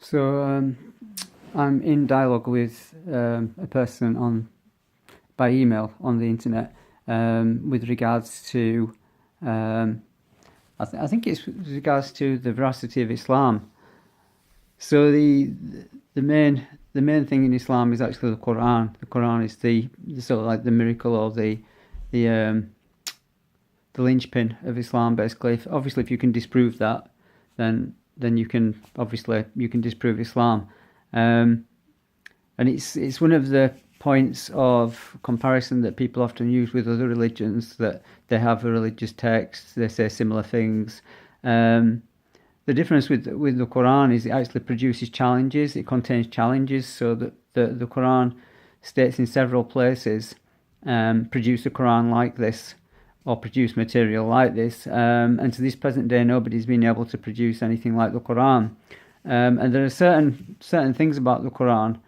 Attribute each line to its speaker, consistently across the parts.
Speaker 1: So I'm in dialogue with a person by email on the internet with regards to I think it's with regards to the veracity of Islam. So the main the main thing in Islam is actually the Quran. The Quran is the sort of like the miracle or the um, the linchpin of Islam. Basically, obviously, if you can disprove that, then you can disprove Islam. Um, and it's one of the points of comparison that people often use with other religions, that they have a religious text, they say similar things. Um, the difference with the Quran is it actually produces challenges. It contains challenges, so that the Quran states in several places, produce a Quran like this, or produce material like this. And to this present day, nobody's been able to produce anything like the Quran. And there are certain things about the Quran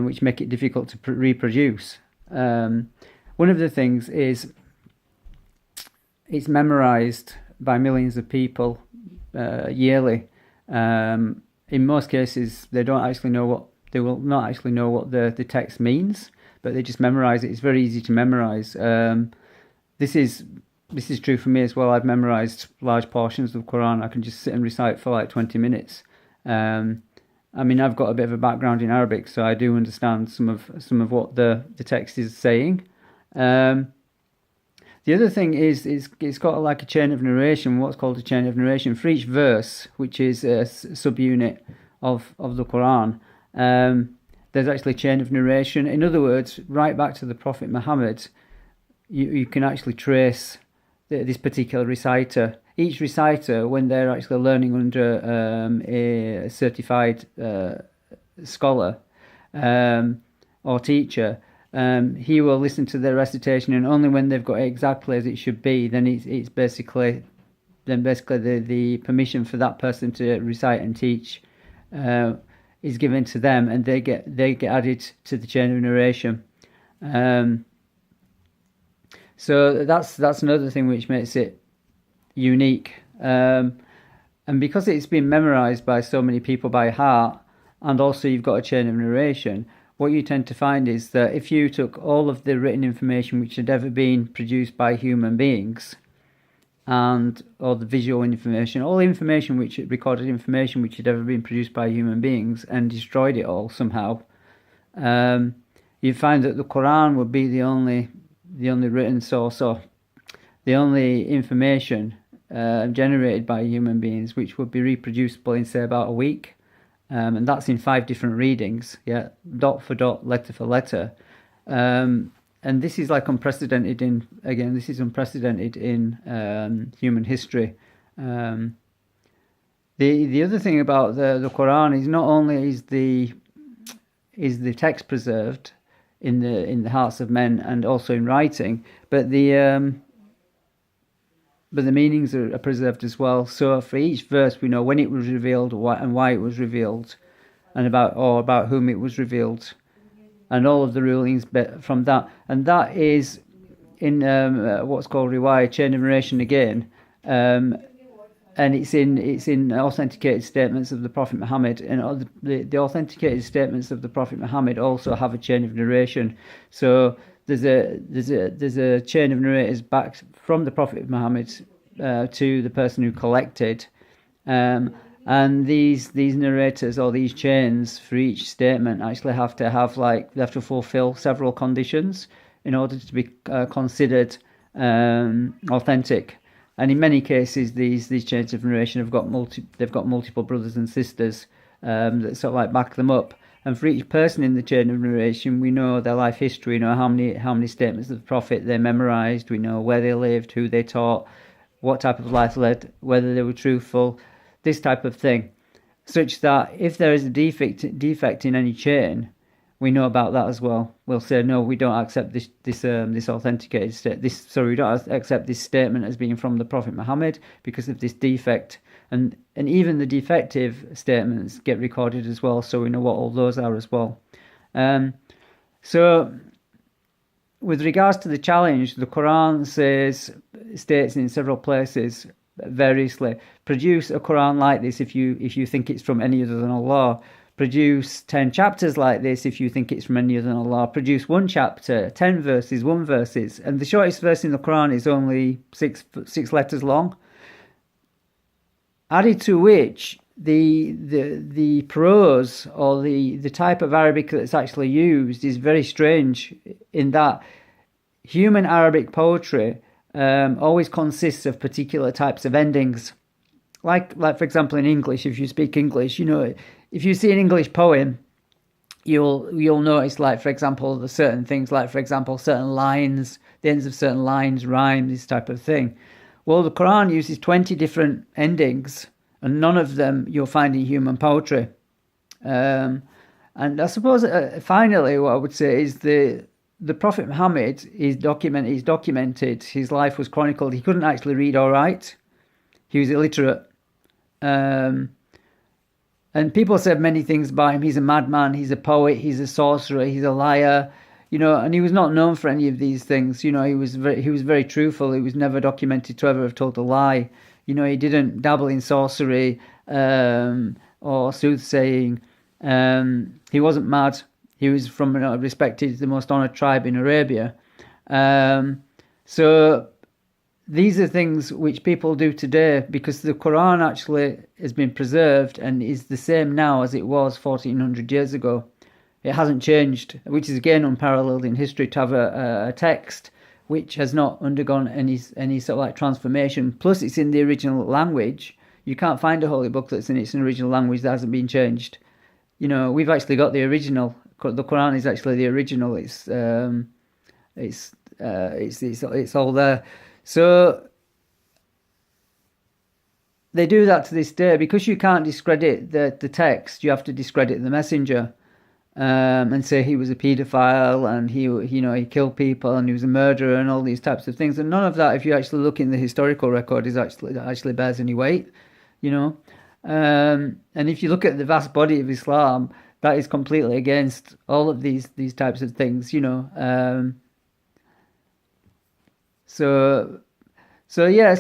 Speaker 1: which make it difficult to reproduce. One of the things is it's memorized by millions of people yearly. In most cases, they will not actually know what the text means, but they just memorize it. It's very easy to memorize. This is true for me as well. I've memorized large portions of the Quran. I can just sit and recite for like 20 minutes. I mean, I've got a bit of a background in Arabic, so I do understand some of what the text is saying. The other thing is it's got like a chain of narration, what's called a chain of narration for each verse, which is a subunit of the Quran. There's actually a chain of narration. In other words, right back to the Prophet Muhammad, you can actually trace this particular reciter. Each reciter, when they're actually learning under a certified scholar or teacher, he will listen to their recitation, and only when they've got it exactly as it should be, then it's basically the permission for that person to recite and teach is given to them, and they get added to the chain of narration. So that's another thing which makes it unique. And because it's been memorized by so many people by heart, and also you've got a chain of narration, what you tend to find is that if you took all of the written information which had ever been produced by human beings, and all the visual information, all the information recorded information which had ever been produced by human beings, and destroyed it all somehow, you find that the Quran would be the only written source, or the only information generated by human beings which would be reproducible in, say, about a week. And that's in 5 different readings, dot for dot, letter for letter. And this is like unprecedented in human history. The other thing about the Quran is not only is the text preserved in the hearts of men and also in writing, but the meanings are preserved as well. So for each verse, we know when it was revealed, and why it was revealed, and about whom it was revealed, and all of the rulings from that. And that is in what's called riwayah, chain of narration again, and it's in authenticated statements of the Prophet Muhammad, and the authenticated statements of the Prophet Muhammad also have a chain of narration. So there's a chain of narrators back from the Prophet Muhammad to the person who collected, and these narrators, or these chains for each statement, actually have to fulfill several conditions in order to be considered authentic. And in many cases, these chains of narration have got multiple brothers and sisters that sort of like back them up. And for each person in the chain of narration, we know their life history, we know how many statements of the Prophet they memorized, we know where they lived, who they taught, what type of life led, whether they were truthful, this type of thing, such that if there is a defect in any chain, we know about that as well. We'll say, no, we don't accept this authenticated we don't accept this statement as being from the Prophet Muhammad because of this defect. And even the defective statements get recorded as well, so we know what all those are as well. So with regards to the challenge, the Quran states in several places variously. Produce a Quran like this if you think it's from any other than Allah. Produce 10 chapters like this if you think it's from any other than Allah. Produce one chapter, 10 verses, 1 verses, and the shortest verse in the Quran is only six letters long. Added to which the prose or the type of Arabic that's actually used is very strange in that human Arabic poetry always consists of particular types of endings. Like for example in English, if you speak English, if you see an English poem, you'll notice, like for example, the certain things, like for example certain lines, the ends of certain lines rhyme, this type of thing. Well, the Quran uses 20 different endings, and none of them you'll find in human poetry. And I suppose finally what I would say is the Prophet Muhammad is documented. His life was chronicled. He couldn't actually read or write. He was illiterate. And people said many things about him. He's a madman, he's a poet, he's a sorcerer, he's a liar, and he was not known for any of these things. He was very truthful. He was never documented to ever have told a lie. He didn't dabble in sorcery or soothsaying. He wasn't mad. He was from respected, the most honoured tribe in Arabia. So these are things which people do today because the Quran actually has been preserved and is the same now as it was 1400 years ago. It hasn't changed, which is again unparalleled in history to have a text which has not undergone any sort of like transformation. Plus it's in the original language. You can't find a holy book that's in its original language that hasn't been changed. We've actually got the original. The Quran is actually the original. It's all there. So they do that to this day because you can't discredit the text. You have to discredit the messenger, and say he was a paedophile and he killed people and he was a murderer and all these types of things. And none of that, if you actually look in the historical record, is actually bears any weight. And if you look at the vast body of Islam, that is completely against all of these types of things. So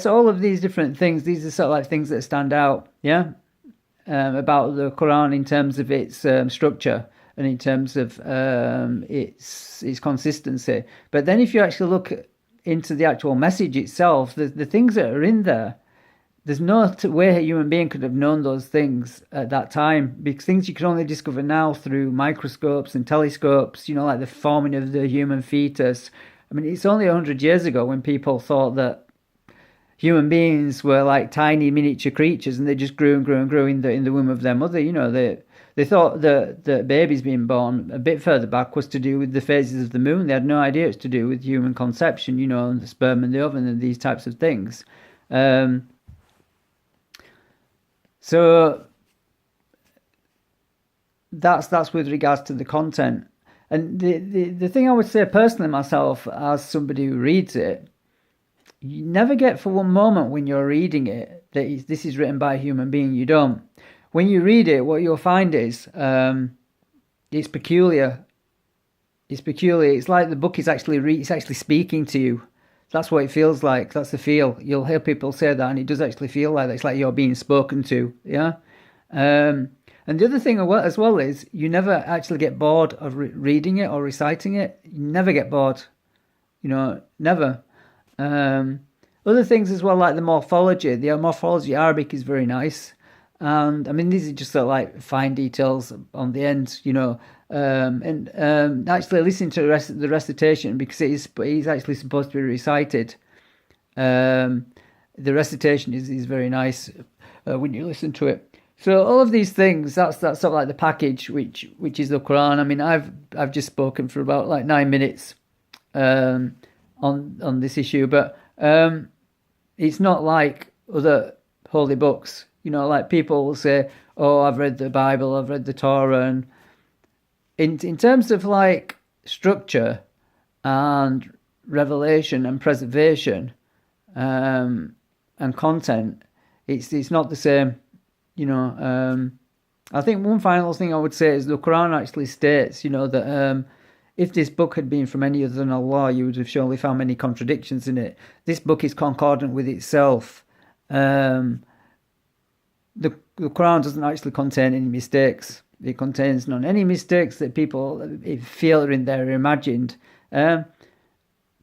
Speaker 1: all of these different things, these are sort of like things that stand out, about the Quran in terms of its structure and in terms of its consistency. But then if you actually look into the actual message itself, the things that are in there, there's no way a human being could have known those things at that time, because things you can only discover now through microscopes and telescopes, like the forming of the human fetus. I mean, it's only 100 years ago when people thought that human beings were like tiny miniature creatures and they just grew and grew and grew in the womb of their mother. They thought that the babies being born a bit further back was to do with the phases of the moon. They had no idea it's to do with human conception, and the sperm in the oven and these types of things. So that's with regards to the content. And the thing I would say personally myself, as somebody who reads it, you never get for one moment when you're reading it that this is written by a human being. You don't. When you read it, what you'll find is it's peculiar. It's peculiar. It's like the book is it's actually speaking to you. That's what it feels like. That's the feel. You'll hear people say that, and it does actually feel like that. It's like you're being spoken to. Yeah. And the other thing as well is you never actually get bored of reading it or reciting it. You never get bored. Never. Other things as well, like the morphology. The morphology Arabic is very nice. And I mean, these are just sort of like fine details on the end, and actually listen to the recitation, because it's actually supposed to be recited. The recitation is very nice when you listen to it. So all of these things, that's sort of like the package, which is the Quran. I mean, I've just spoken for about like 9 minutes on this issue, but it's not like other holy books. Like people will say, "Oh, I've read the Bible, I've read the Torah," and in terms of like structure and revelation and preservation and content, it's not the same. I think one final thing I would say is the Quran actually states, that if this book had been from any other than Allah, you would have surely found many contradictions in it. This book is concordant with itself, Um, the Quran doesn't actually contain any mistakes. It contains none. Any mistakes that people feel are in there are imagined. Um,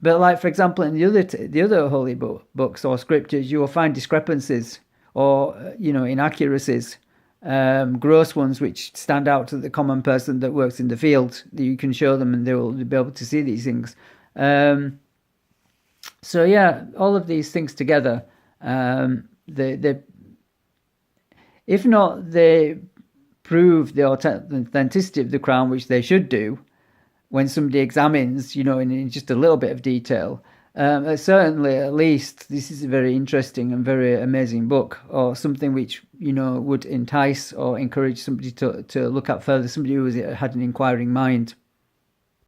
Speaker 1: but like for example, in the other holy books or scriptures, you will find discrepancies or inaccuracies, gross ones which stand out to the common person that works in the field. That you can show them and they will be able to see these things. Um, so yeah, all of these things together, they if not they prove the authenticity of the Quran, which they should do when somebody examines, in just a little bit of detail. Certainly, at least, this is a very interesting and very amazing book, or something which would entice or encourage somebody to look at further. Somebody who had an inquiring mind.